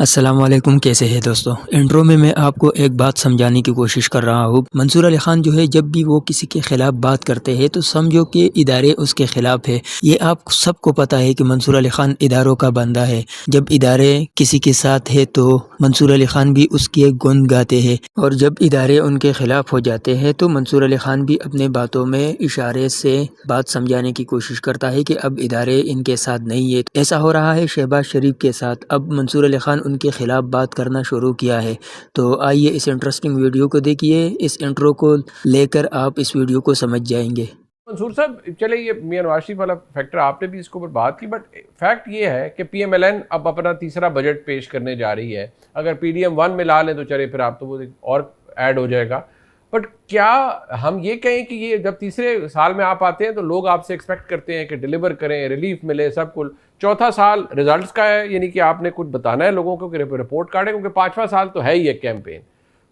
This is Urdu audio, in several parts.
السلام علیکم، کیسے ہیں دوستو؟ انٹرو میں آپ کو ایک بات سمجھانے کی کوشش کر رہا ہوں۔ منصور علی خان جو ہے جب بھی وہ کسی کے خلاف بات کرتے ہیں تو سمجھو کہ ادارے اس کے خلاف ہے۔ یہ آپ سب کو پتہ ہے کہ منصور علی خان اداروں کا بندہ ہے۔ جب ادارے کسی کے ساتھ ہے تو منصور علی خان بھی اس کی گن گاتے ہیں، اور جب ادارے ان کے خلاف ہو جاتے ہیں تو منصور علی خان بھی اپنے باتوں میں اشارے سے بات سمجھانے کی کوشش کرتا ہے کہ اب ادارے ان کے ساتھ نہیں ہے۔ ایسا ہو رہا ہے شہباز شریف کے ساتھ۔ اب منصور علی خان ان کے خلاف بات کرنا شروع کیا ہے۔ تو آئیے اس انٹرسٹنگ ویڈیو کو دیکھیے، اس انٹرو کو لے کر آپ اس ویڈیو کو سمجھ جائیں گے۔ منصور صاحب چلے یہ میاں نواز شریف والا فیکٹر آپ نے بھی اس کے اوپر بات کی، بٹ فیکٹ یہ ہے کہ پی ایم ایل این اب اپنا تیسرا بجٹ پیش کرنے جا رہی ہے۔ اگر پی ڈی ایم 1 میں لا لیں تو چلے پھر آپ تو وہ اور ایڈ ہو جائے گا، بٹ کیا ہم یہ کہیں کہ یہ جب تیسرے سال میں آپ آتے ہیں تو لوگ آپ سے ایکسپیکٹ کرتے ہیں کہ ڈیلیور کریں، ریلیف ملے سب کچھ؟ چوتھا سال ریزلٹس کا ہے، یعنی کہ آپ نے کچھ بتانا ہے لوگوں کو کہ رپورٹ کارڈ ہے، کیونکہ پانچواں سال تو ہے ہی ایک کیمپین۔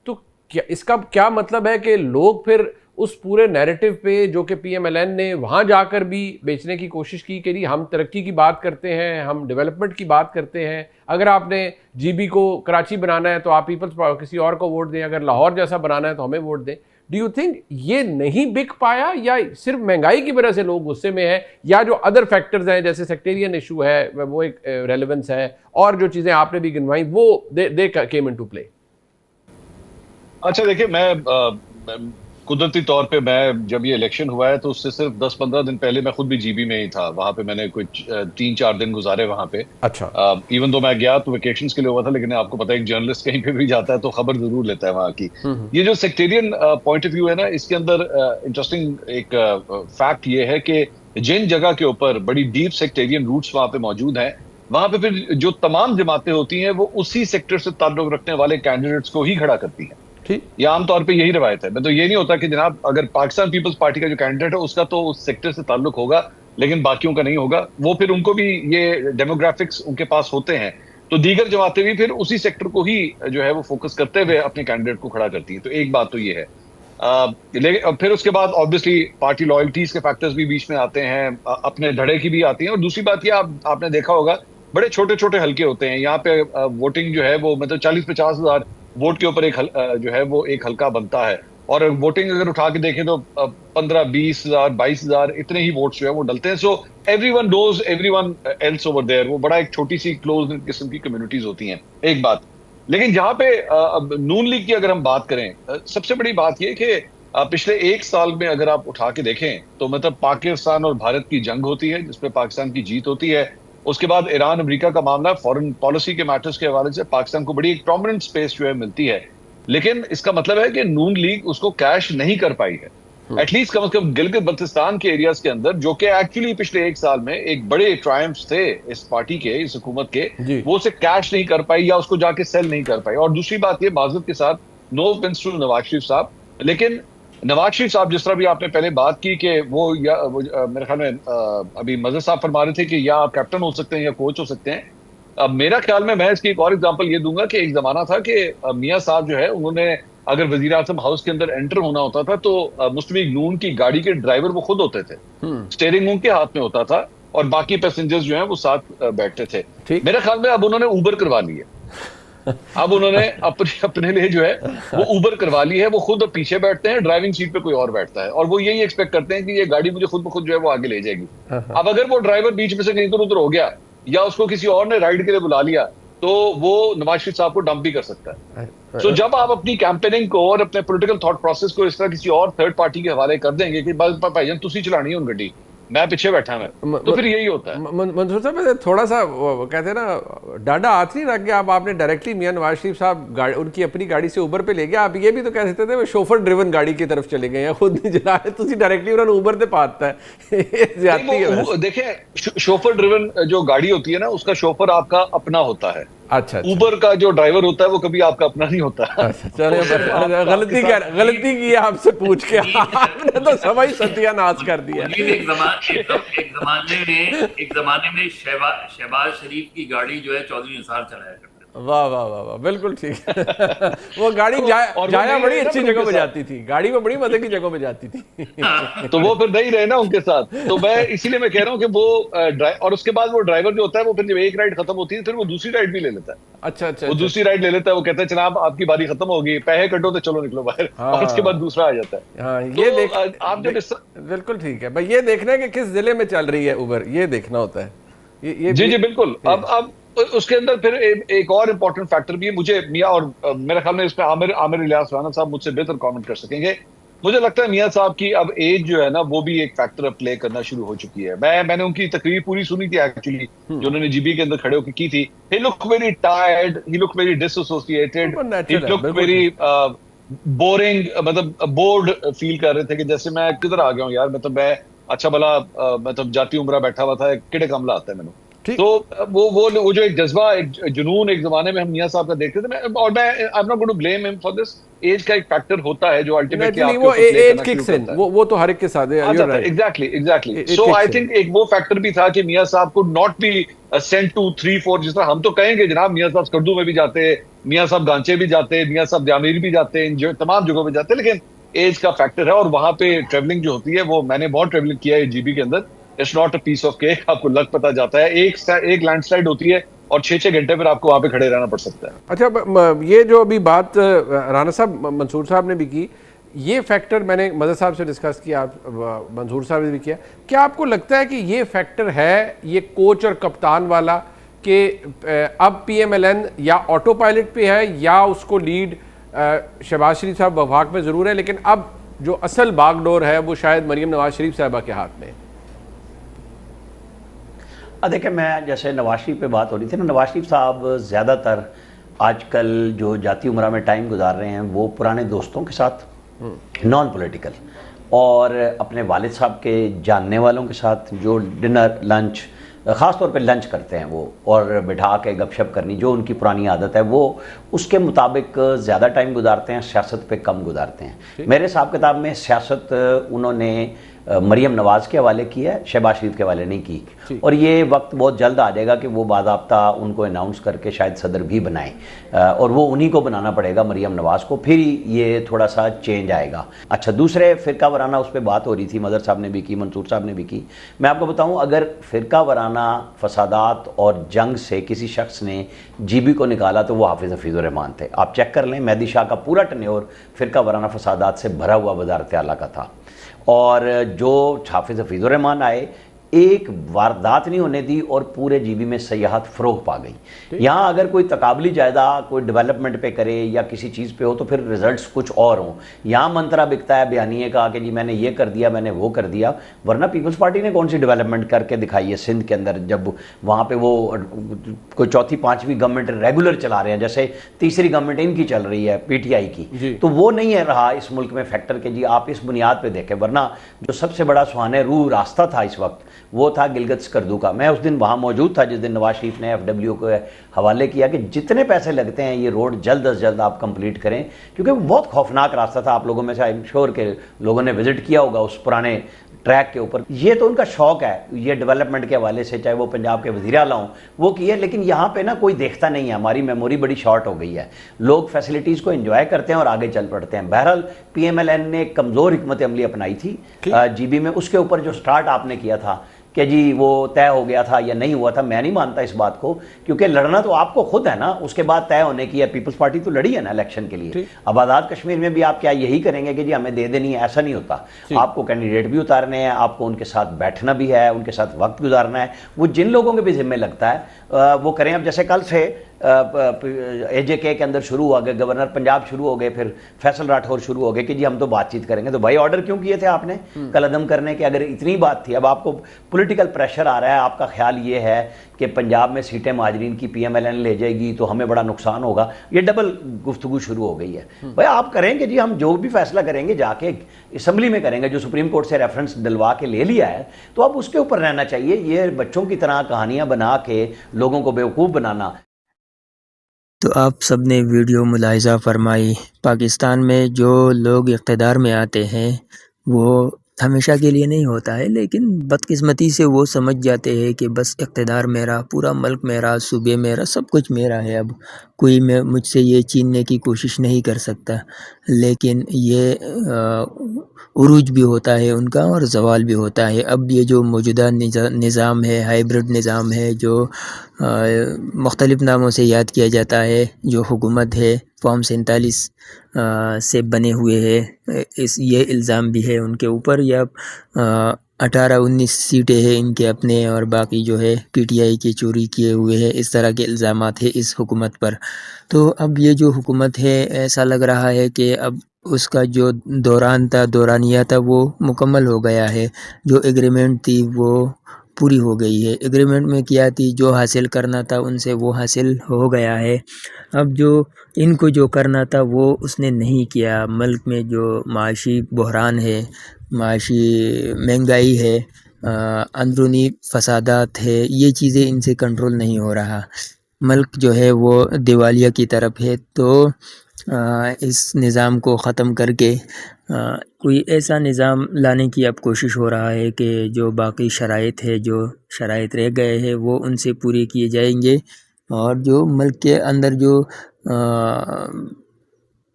تو کیا اس کا کیا مطلب ہے کہ لوگ پھر اس پورے نیریٹو پہ جو کہ پی ایم ایل این نے وہاں جا کر بھی بیچنے کی کوشش کی کہ ہم ترقی کی بات کرتے ہیں، ہم ڈیولپمنٹ کی بات کرتے ہیں، اگر آپ نے جی بی کو کراچی بنانا ہے تو آپ پیپلز کسی اور کو ووٹ دیں، اگر لاہور جیسا بنانا ہے تو ہمیں ووٹ دیں؟ ڈو یو تھنک یہ نہیں بک پایا، یا صرف مہنگائی کی وجہ سے لوگ غصے میں ہیں، یا جو ادر فیکٹرز ہیں جیسے سیکٹیرین ایشو ہے وہ ایک ریلیونس ہے، اور جو چیزیں آپ نے بھی گنوائیں وہ they came in to play? اچھا دیکھیں، میں قدرتی طور پہ میں جب یہ الیکشن ہوا ہے تو اس سے صرف 10-15 دن پہلے میں خود بھی جی بی میں ہی تھا۔ وہاں پہ میں نے کچھ 3-4 دن گزارے وہاں پہ۔ اچھا، ایون تو میں گیا تو ویکیشنز کے لیے ہوا تھا، لیکن آپ کو پتہ ہے ایک جرنلسٹ کہیں پہ بھی جاتا ہے تو خبر ضرور لیتا ہے وہاں کی۔ یہ جو سیکٹیرین پوائنٹ آف ویو ہے نا، اس کے اندر انٹرسٹنگ ایک فیکٹ یہ ہے کہ جن جگہ کے اوپر بڑی ڈیپ سیکٹیرین روٹس وہاں پہ موجود ہیں، وہاں پہ پھر جو تمام جماعتیں ہوتی ہیں وہ اسی سیکٹر سے تعلق رکھنے والے کینڈیڈیٹس کو ہی کھڑا کرتی ہیں۔ یہ عام طور پہ یہی روایت ہے۔ میں تو یہ نہیں ہوتا کہ جناب اگر پاکستان پیپلز پارٹی کا جو کینڈیڈیٹ ہے اس کا تو اس سیکٹر سے تعلق ہوگا لیکن باقیوں کا نہیں ہوگا، وہ پھر ان کو بھی یہ ڈیموگرافکس ان کے پاس ہوتے ہیں، تو دیگر جماعتیں بھی پھر اسی سیکٹر کو ہی جو ہے وہ فوکس کرتے ہوئے اپنے کینڈیڈیٹ کو کھڑا کرتی ہیں۔ تو ایک بات تو یہ ہے، لیکن پھر اس کے بعد آبویسلی پارٹی لائلٹیز کے فیکٹرز بھی بیچ میں آتے ہیں، اپنے دھڑے کی بھی آتی ہیں، اور دوسری بات یہ آپ نے دیکھا ہوگا بڑے چھوٹے چھوٹے حلقے ہوتے ہیں یہاں پہ۔ ووٹنگ جو ہے وہ مطلب 40-50 ہزار ووٹ کے اوپر ایک جو ہے وہ ایک حلقہ بنتا ہے، اور ووٹنگ اگر اٹھا کے دیکھیں تو 15-20 ہزار 22 ہزار اتنے ہی ووٹس جو ہے وہ ڈلتے ہیں۔ So everyone knows everyone else over there, وہ بڑا ایک چھوٹی سی کلوز قسم کی کمیونٹیز ہوتی ہیں، ایک بات۔ لیکن جہاں پہ نون لیگ کی اگر ہم بات کریں، سب سے بڑی بات یہ کہ پچھلے ایک سال میں اگر آپ اٹھا کے دیکھیں تو مطلب پاکستان اور بھارت کی جنگ ہوتی ہے جس پہ پاکستان کی جیت ہوتی ہے، اس کے بعد ایران امریکہ کا معاملہ، فورن پالیسی کے میٹرز کے حوالے سے پاکستان کو بڑی ایک پرومیننٹ سپیس جو ہے ملتی ہے، لیکن اس کا مطلب ہے کہ نون لیگ اس کو کیش نہیں کر پائی ہے۔ ایٹ لیسٹ کم از کم گلگت بلتستان کے ایریاز کے اندر، جو کہ ایکچولی پچھلے ایک سال میں ایک بڑے ٹرائمپس تھے اس پارٹی کے، اس حکومت کے، وہ اسے کیش نہیں کر پائی یا اس کو جا کے سیل نہیں کر پائی۔ اور دوسری بات یہ، معذرت کے ساتھ، نو اوفنس ٹو نواز شریف صاحب، لیکن نواز شریف صاحب جس طرح بھی آپ نے پہلے بات کی کہ وہ میرے خیال میں ابھی مظہر صاحب فرما رہے تھے کہ یا آپ کیپٹن ہو سکتے ہیں یا کوچ ہو سکتے ہیں۔ اب میرا خیال میں اس کی ایک اور اگزامپل یہ دوں گا کہ ایک زمانہ تھا کہ میاں صاحب جو ہے انہوں نے اگر وزیر اعظم ہاؤس کے اندر انٹر ہونا ہوتا تھا تو مسلم لیگ نون کی گاڑی کے ڈرائیور وہ خود ہوتے تھے، اسٹیئرنگ ان کے ہاتھ میں ہوتا تھا اور باقی پیسنجرز جو ہیں وہ ساتھ بیٹھتے تھے۔ میرے خیال میں اب انہوں نے اوبر کروا لی ہے، اب انہوں نے اپنے لیے جو ہے وہ اوبر کروا لی ہے، وہ خود پیچھے بیٹھتے ہیں، ڈرائیونگ سیٹ پہ کوئی اور بیٹھتا ہے، اور وہ یہی ایکسپیکٹ کرتے ہیں کہ یہ گاڑی مجھے خود بخود جو ہے وہ آگے لے جائے گی۔ اب اگر وہ ڈرائیور بیچ میں سے کہیں ادھر ہو گیا یا اس کو کسی اور نے رائڈ کے لیے بلا لیا تو وہ نواز شریف صاحب کو ڈمپ بھی کر سکتا ہے۔ سو جب آپ اپنی کیمپیننگ کو اور اپنے پولیٹیکل تھاٹ پروسیس کو اس طرح کسی اور تھرڈ پارٹی کے حوالے کر دیں گے کہ بس بھائی جان تسی چلانی ہے ان گڈی، میں پیچھے بیٹھا میں، تو پھر یہی ہوتا ہے۔ منصور صاحب تھوڑا سا کہتے ہیں نا ڈاڈا ہاتھ نہیں رکھ کے آپ نے ڈائریکٹلی میاں نواز شریف صاحب ان کی اپنی گاڑی سے اوبر پہ لے گیا، آپ یہ بھی تو کہہ سکتے تھے وہ شوفر ڈریون گاڑی کی طرف چلے گئے ہیں، خود نہیں چلا رہے، تسی ڈائریکٹلی انہوں نے اوبر پہ پاتا ہے، زیادتی ہے۔ دیکھیں شوفر ڈریون جو گاڑی ہوتی ہے نا، اس کا شوفر آپ کا اپنا ہوتا ہے، اچھا، اوبر کا جو ڈرائیور ہوتا ہے وہ کبھی آپ کا اپنا نہیں ہوتا۔ غلطی کی آپ سے پوچھ کے آپ نے تو سبھی ستیہ ناش کر دیا۔ ایک زمانے میں شہباز شریف کی گاڑی جو ہے چودھری نثار چلایا کرتے واہ واہ واہ واہ، بالکل ٹھیک ہے. وہ گاڑی جایا بڑی اچھی جگہ پہ جاتی تھی، گاڑی میں بڑی مزے کی جگہ پہ جاتی تھی. تو وہ پھر نہیں رہے نا ان کے ساتھ. تو میں اسی لیے میں کہہ رہا ہوں کہ وہ اور اس کے بعد وہ ڈرائیور جو ہوتا ہے وہ پھر جب ایک رائڈ ختم ہوتی ہے پھر وہ دوسری رائڈ بھی لے لیتا ہے. اچھا اچھا وہ دوسری رائڈ لے لیتا ہے, وہ کہتا ہے جناب آپ کی باری ختم ہوگی, پیسے کٹو تو چلو نکلو باہر, اور اس کے بعد دوسرا آ جاتا ہے. ہاں یہ دیکھ آپ جب بالکل ٹھیک ہے بھائی, یہ دیکھنا ہے کہ کس ضلع میں چل رہی ہے اوبر, یہ دیکھنا ہوتا ہے. جی جی بالکل. اب اس کے اندر پھر ایک اور امپورٹنٹ فیکٹر بھی ہے مجھے میاں, اور میرے خیال میں اس پہ عامر الیاس رانا صاحب مجھ سے بہتر کامنٹ کر سکیں گے. مجھے لگتا ہے میاں صاحب کی اب ایج جو ہے نا وہ بھی ایک فیکٹر پلے کرنا شروع ہو چکی ہے. میں نے ان کی تقریر پوری سنی تھی ایکچولی, جو انہوں نے جی بی کے اندر کھڑے ہو کے کی تھی. ہی لک ویری ٹائرڈ, ہی لک ویری ڈس ایسوسیٹڈ, ہی لک ویری بورنگ, مطلب بورڈ فیل کر رہے تھے کہ جیسے میں کدھر آ گیا ہوں یار, مطلب میں اچھا بھلا مطلب جاتی عمرہ بیٹھا ہوا تھا, کڑے کملا آتا ہے میں نے. تو وہ جو ایک جذبہ, ایک جنون ایک زمانے میں ہم میاں صاحب کا دیکھتے تھے, اور میں I'm not going to blame him for this. Age کا ایک فیکٹر ہوتا ہے جو الٹیمیٹلی آپ کے اوپر پلے کرنا شروع کرتا ہے. وہ تو ہر ایک کے ساتھ ہے. ایگزیکٹلی. سو آئی تھنک ایک وہ فیکٹر بھی تھا کہ میاں صاحب کو ناٹ بی سینٹ ٹو 3-4, جس طرح ہم تو کہیں گے جناب میاں صاحب سکردو میں بھی جاتے, میاں صاحب گانچے بھی جاتے, میاں صاحب جامیر بھی جاتے, ان تمام جگہوں پہ جاتے, لیکن ایج کا فیکٹر ہے. اور وہاں پہ ٹریولنگ جو ہوتی ہے, وہ میں نے بہت ٹریولنگ کیا ہے جی بی کے اندر, it's not a piece of cake. آپ کو لگ پتہ جاتا ہے ایک لینڈ سلائڈ ہوتی ہے اور 6 گھنٹے پھر آپ کو وہاں پہ کھڑے رہنا پڑ سکتا ہے. اچھا یہ جو ابھی بات رانا صاحب منصور صاحب نے بھی کی, یہ فیکٹر میں نے مدد صاحب سے ڈسکس کیا, منصور صاحب نے بھی کیا, کیا آپ کو لگتا ہے کہ یہ فیکٹر ہے یہ کوچ اور کپتان والا کہ اب پی ایم ایل این یا آٹو پائلٹ پہ ہے یا اس کو لیڈ شہباز شریف صاحب وفاق میں ضرور ہے, لیکن اب جو اصل باغ ڈور ہے وہ شاید مریم نواز شریف صاحبہ کے ہاتھ میں ہے؟ دیکھیں میں جیسے نواز شریف پہ بات ہو رہی تھی نا, نواز شریف صاحب زیادہ تر آج کل جو جاتی عمرہ میں ٹائم گزار رہے ہیں وہ پرانے دوستوں کے ساتھ, نان پولیٹیکل, اور اپنے والد صاحب کے جاننے والوں کے ساتھ جو ڈنر لنچ, خاص طور پہ لنچ کرتے ہیں وہ, اور بٹھا کے گپ شپ کرنی جو ان کی پرانی عادت ہے, وہ اس کے مطابق زیادہ ٹائم گزارتے ہیں, سیاست پہ کم گزارتے ہیں. میرے حساب کتاب میں سیاست انہوں نے مریم نواز کے حوالے کی ہے, شہباز شریف کے حوالے نہیں کی. اور یہ وقت بہت جلد آ جائے گا کہ وہ باضابطہ ان کو اناؤنس کر کے شاید صدر بھی بنائیں, اور وہ انہی کو بنانا پڑے گا مریم نواز کو, پھر یہ تھوڑا سا چینج آئے گا. اچھا دوسرے فرقہ وارانہ اس پہ بات ہو رہی تھی, مظہر صاحب نے بھی کی, منصور صاحب نے بھی کی. میں آپ کو بتاؤں اگر فرقہ وارانہ فسادات اور جنگ سے کسی شخص نے جی بی کو نکالا تو وہ حافظ حفیظ الرحمان تھے. آپ چیک کر لیں, مہدی شاہ کا پورا ٹنیور فرقہ وارانہ فسادات سے بھرا ہوا وزارت اعلیٰ کا تھا, اور جو حافظ حفیظ الرحمان آئے ایک واردات نہیں ہونے دی اور پورے جی بی میں سیاحت فروغ پا گئی. یہاں اگر کوئی تقابلی جائزہ کوئی ڈیولپمنٹ پہ کرے یا کسی چیز پہ ہو تو پھر ریزلٹس کچھ اور ہوں. یہاں منترا بکتا ہے بیانیے کا کہ جی میں نے یہ کر دیا, میں نے وہ کر دیا, ورنہ پیپلز پارٹی نے کون سی ڈیولپمنٹ کر کے دکھائی ہے سندھ کے اندر, جب وہاں پہ وہ کوئی چوتھی پانچویں گورنمنٹ ریگولر چلا رہے ہیں, جیسے تیسری گورنمنٹ ان کی چل رہی ہے پی ٹی آئی کی, تو وہ نہیں ہے رہا اس ملک میں فیکٹر کہ جی آپ اس بنیاد پہ دیکھیں. ورنہ جو سب سے بڑا سہانے روح راستہ تھا اس وقت وہ تھا گلگت سکردو کا. میں اس دن وہاں موجود تھا جس دن نواز شریف نے ایف ڈبلیو کو حوالے کیا کہ جتنے پیسے لگتے ہیں یہ روڈ جلد از جلد آپ کمپلیٹ کریں, کیونکہ وہ بہت خوفناک راستہ تھا. آپ لوگوں میں سے آئی ایم شیور کہ لوگوں نے وزٹ کیا ہوگا اس پرانے ٹریک کے اوپر. یہ تو ان کا شوق ہے یہ ڈیولپمنٹ کے حوالے سے, چاہے وہ پنجاب کے وزیر اعلیٰ ہوں وہ کیے, لیکن یہاں پہ نا کوئی دیکھتا نہیں ہے. ہماری میموری بڑی شارٹ ہو گئی ہے, لوگ فیسلٹیز کو انجوائے کرتے ہیں اور آگے چل پڑتے ہیں. بہرحال پی ایم ایل این نے ایک کمزور حکمت عملی اپنائی تھی جی بی میں. اس کے اوپر جو سٹارٹ آپ نے کیا تھا کہ جی وہ طے ہو گیا تھا یا نہیں ہوا تھا, میں نہیں مانتا اس بات کو, کیونکہ لڑنا تو آپ کو خود ہے نا, اس کے بعد طے ہونے کی ہے. پیپلز پارٹی تو لڑی ہے نا الیکشن کے لیے. اب آزاد کشمیر میں بھی آپ کیا یہی کریں گے کہ جی ہمیں دے دینی ہے؟ ایسا نہیں ہوتا. آپ کو کینڈیڈیٹ بھی اتارنے ہیں, آپ کو ان کے ساتھ بیٹھنا بھی ہے, ان کے ساتھ وقت گزارنا ہے. وہ جن لوگوں کے بھی ذمہ لگتا ہے وہ کریں. اب جیسے کل سے اے جے کے اندر شروع ہوا گیا, گورنر پنجاب شروع ہو گئے, پھر فیصل راٹھور شروع ہو گئے کہ جی ہم تو بات چیت کریں گے. تو بھائی آرڈر کیوں کیے تھے آپ نے کل عدم کرنے کے اگر اتنی بات تھی؟ اب آپ کو پولیٹیکل پریشر آ رہا ہے, آپ کا خیال یہ ہے کہ پنجاب میں سیٹیں مہاجرین کی پی ایم ایل این لے جائے گی تو ہمیں بڑا نقصان ہوگا. یہ ڈبل گفتگو شروع ہو گئی ہے. بھائی آپ کریں گے جی, ہم جو بھی فیصلہ کریں گے جا کے اسمبلی میں کریں گے, جو سپریم کورٹ سے ریفرنس دلوا کے لے لیا ہے تو اب اس کے اوپر رہنا چاہیے. یہ بچوں کی طرح کہانیاں بنا کے لوگوں کو بیوقوف بنانا. تو آپ سب نے ویڈیو ملاحظہ فرمائی, پاکستان میں جو لوگ اقتدار میں آتے ہیں وہ ہمیشہ کے لیے نہیں ہوتا ہے، لیکن بدقسمتی سے وہ سمجھ جاتے ہیں کہ بس اقتدار میرا، پورا ملک میرا، صوبے میرا، سب کچھ میرا ہے، اب کوئی مجھ سے یہ چھیننے کی کوشش نہیں کر سکتا۔ لیکن یہ عروج بھی ہوتا ہے ان کا اور زوال بھی ہوتا ہے۔ اب یہ جو موجودہ نظام ہے، ہائیبرڈ نظام ہے، جو مختلف ناموں سے یاد کیا جاتا ہے، جو حکومت ہے فارم 47 سے بنے ہوئے ہے، یہ الزام بھی ہے ان کے اوپر، یا 18-19 سیٹیں ہیں ان کے اپنے، اور باقی جو ہے پی ٹی آئی کے چوری کیے ہوئے ہیں، اس طرح کے الزامات ہیں اس حکومت پر۔ تو اب یہ جو حکومت ہے، ایسا لگ رہا ہے کہ اب اس کا جو دورانیہ تھا وہ مکمل ہو گیا ہے، جو ایگریمنٹ تھی وہ پوری ہو گئی ہے۔ ایگریمنٹ میں کیا تھی، جو حاصل کرنا تھا ان سے وہ حاصل ہو گیا ہے۔ اب جو ان کو جو کرنا تھا وہ اس نے نہیں کیا۔ ملک میں جو معاشی بحران ہے، معاشی مہنگائی ہے، اندرونی فسادات ہے، یہ چیزیں ان سے کنٹرول نہیں ہو رہا، ملک جو ہے وہ دیوالیہ کی طرف ہے۔ تو اس نظام کو ختم کر کے کوئی ایسا نظام لانے کی اب کوشش ہو رہا ہے کہ جو باقی شرائط ہے، جو شرائط رہ گئے ہیں وہ ان سے پورے کیے جائیں گے، اور جو ملک کے اندر جو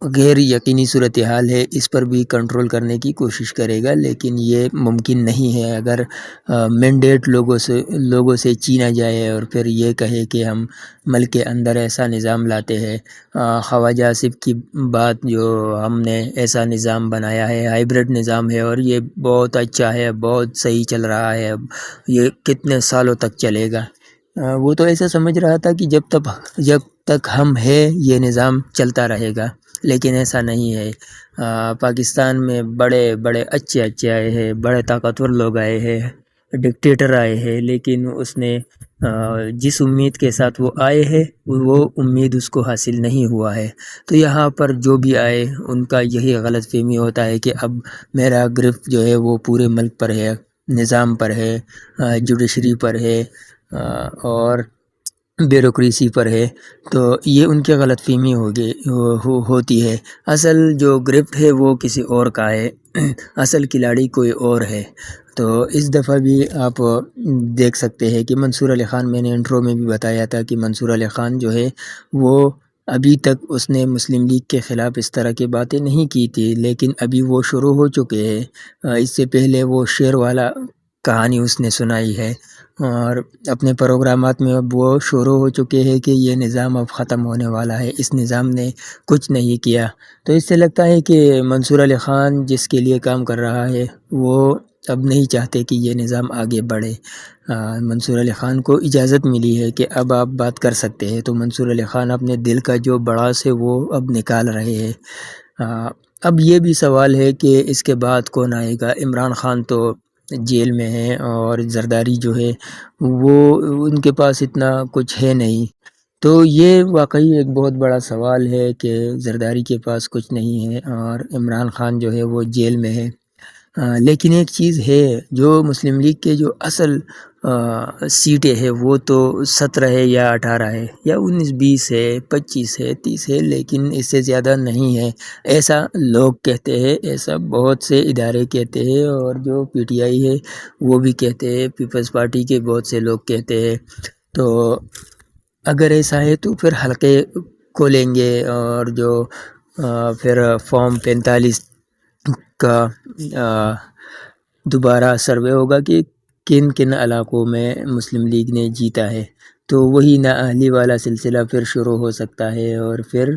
غیر یقینی صورتحال ہے اس پر بھی کنٹرول کرنے کی کوشش کرے گا۔ لیکن یہ ممکن نہیں ہے اگر مینڈیٹ لوگوں سے چھینا جائے اور پھر یہ کہے کہ ہم ملک کے اندر ایسا نظام لاتے ہیں۔ خواجہ آصف کی بات، جو ہم نے ایسا نظام بنایا ہے، ہائیبرڈ نظام ہے اور یہ بہت اچھا ہے، بہت صحیح چل رہا ہے، اب یہ کتنے سالوں تک چلے گا، وہ تو ایسا سمجھ رہا تھا کہ جب تک ہم ہے یہ نظام چلتا رہے گا، لیکن ایسا نہیں ہے۔ پاکستان میں بڑے بڑے اچھے آئے ہیں، بڑے طاقتور لوگ آئے ہیں، ڈکٹیٹر آئے ہیں، لیکن اس نے جس امید کے ساتھ وہ آئے ہیں وہ امید اس کو حاصل نہیں ہوا ہے۔ تو یہاں پر جو بھی آئے ان کا یہی غلط فہمی ہوتا ہے کہ اب میرا گرفت جو ہے وہ پورے ملک پر ہے، نظام پر ہے، جوڈیشری پر ہے، اور بیوروکریسی پر ہے۔ تو یہ ان کی غلط فہمی ہوتی ہے۔ اصل جو گرفت ہے وہ کسی اور کا ہے، اصل کھلاڑی کوئی اور ہے۔ تو اس دفعہ بھی آپ دیکھ سکتے ہیں کہ منصور علی خان، میں نے انٹرو میں بھی بتایا تھا کہ منصور علی خان جو ہے وہ ابھی تک اس نے مسلم لیگ کے خلاف اس طرح کی باتیں نہیں کی تھی، لیکن ابھی وہ شروع ہو چکے ہیں۔ اس سے پہلے وہ شیر والا کہانی اس نے سنائی ہے، اور اپنے پروگرامات میں اب وہ شروع ہو چکے ہیں کہ یہ نظام اب ختم ہونے والا ہے، اس نظام نے کچھ نہیں کیا۔ تو اس سے لگتا ہے کہ منصور علی خان جس کے لیے کام کر رہا ہے وہ اب نہیں چاہتے کہ یہ نظام آگے بڑھے۔ منصور علی خان کو اجازت ملی ہے کہ اب آپ بات کر سکتے ہیں، تو منصور علی خان اپنے دل کا جو بڑاس ہے وہ اب نکال رہے ہیں۔ اب یہ بھی سوال ہے کہ اس کے بعد کون آئے گا۔ عمران خان تو جیل میں ہے، اور زرداری جو ہے وہ ان کے پاس اتنا کچھ ہے نہیں۔ تو یہ واقعی ایک بہت بڑا سوال ہے کہ زرداری کے پاس کچھ نہیں ہے اور عمران خان جو ہے وہ جیل میں ہے۔ لیکن ایک چیز ہے، جو مسلم لیگ کے جو اصل سیٹیں ہیں وہ تو 17 ہے یا 18 ہے یا 19-20 ہے، 25 ہے، 30 ہے، لیکن اس سے زیادہ نہیں ہے، ایسا لوگ کہتے ہیں، ایسا بہت سے ادارے کہتے ہیں، اور جو پی ٹی آئی ہے وہ بھی کہتے ہیں، پیپلز پارٹی کے بہت سے لوگ کہتے ہیں۔ تو اگر ایسا ہے تو پھر حلقے کھولیں گے، اور جو پھر فارم 45 کا دوبارہ سروے ہوگا کہ کن کن علاقوں میں مسلم لیگ نے جیتا ہے، تو وہی نااہلی والا سلسلہ پھر شروع ہو سکتا ہے، اور پھر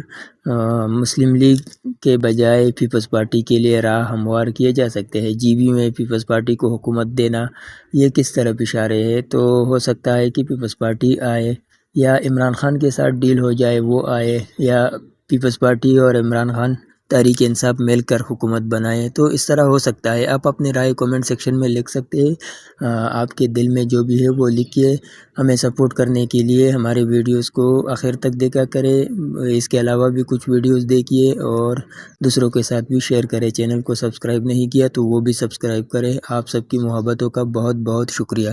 مسلم لیگ کے بجائے پیپلز پارٹی کے لیے راہ ہموار کیے جا سکتے ہیں۔ جی بی میں پیپلز پارٹی کو حکومت دینا، یہ کس طرف اشارے ہے؟ تو ہو سکتا ہے کہ پیپلز پارٹی آئے، یا عمران خان کے ساتھ ڈیل ہو جائے وہ آئے، یا پیپلز پارٹی اور عمران خان تحریک انصاف مل کر حکومت بنائیں۔ تو اس طرح ہو سکتا ہے۔ آپ اپنی رائے کومنٹ سیکشن میں لکھ سکتے ہیں، آپ کے دل میں جو بھی ہے وہ لکھیے۔ ہمیں سپورٹ کرنے کے لیے ہمارے ویڈیوز کو آخر تک دیکھا کرے، اس کے علاوہ بھی کچھ ویڈیوز دیکھیے، اور دوسروں کے ساتھ بھی شیئر کریں۔ چینل کو سبسکرائب نہیں کیا تو وہ بھی سبسکرائب کریں۔ آپ سب کی محبتوں کا بہت بہت شکریہ۔